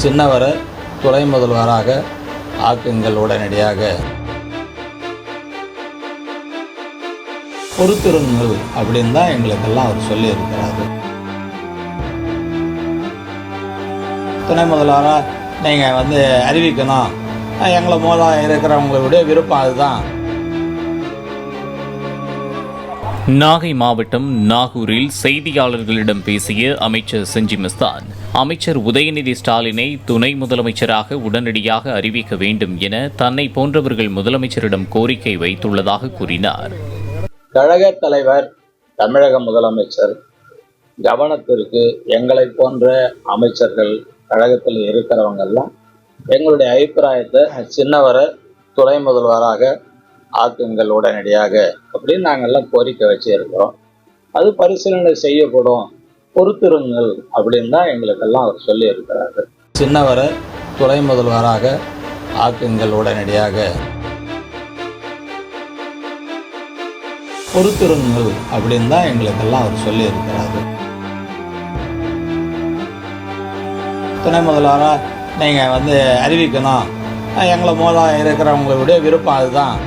சின்னவரை துணை முதல்வராக ஆக்குங்கள் உடனடியாக. பொறுத்திருங்கள் அப்படின்னு தான் எங்களுக்கெல்லாம் அவர் சொல்லியிருக்கிறாரு. துணை முதல்வராக நீங்கள் அறிவிக்கணும், எங்களை மூலம் இருக்கிறவங்களுடைய விருப்பம் அதுதான். நாகை மாவட்டம் நாகூரில் செய்தியாளர்களிடம் பேசிய அமைச்சர் செஞ்சி மஸ்தான், அமைச்சர் உதயநிதி ஸ்டாலினை துணை முதலமைச்சராக உடனடியாக அறிவிக்க வேண்டும் என தன்னை போன்றவர்கள் முதலமைச்சரிடம் கோரிக்கை வைத்துள்ளதாக கூறினார். கழக தலைவர், தமிழக முதலமைச்சர் கவனத்திற்கு எங்களை போன்ற அமைச்சர்கள் கழகத்தில் இருக்கிறவங்கெல்லாம் எங்களுடைய அபிப்பிராயத்தை சின்னவரை துணை முதல்வராக ஆக்குங்கள் உடனடியாக அப்படின்னு நாங்கள்லாம் கோரிக்கை வச்சிருக்கிறோம். அது பரிசீலனை செய்யப்படும், பொறுத்திருங்கள் அப்படின்னு தான் எங்களுக்கெல்லாம் அவர் சொல்லி இருக்கிறாரு. சின்னவரை துணை முதல்வராக ஆக்குங்கள் உடனடியாக. பொறுத்திருங்கள் அப்படின்னு தான் எங்களுக்கெல்லாம் அவர் சொல்லி இருக்கிறாரு. துணை முதல்வராக நீங்கள் அறிவிக்கணும், எங்களை மூலம் இருக்கிறவங்களுடைய விருப்பம் அதுதான்.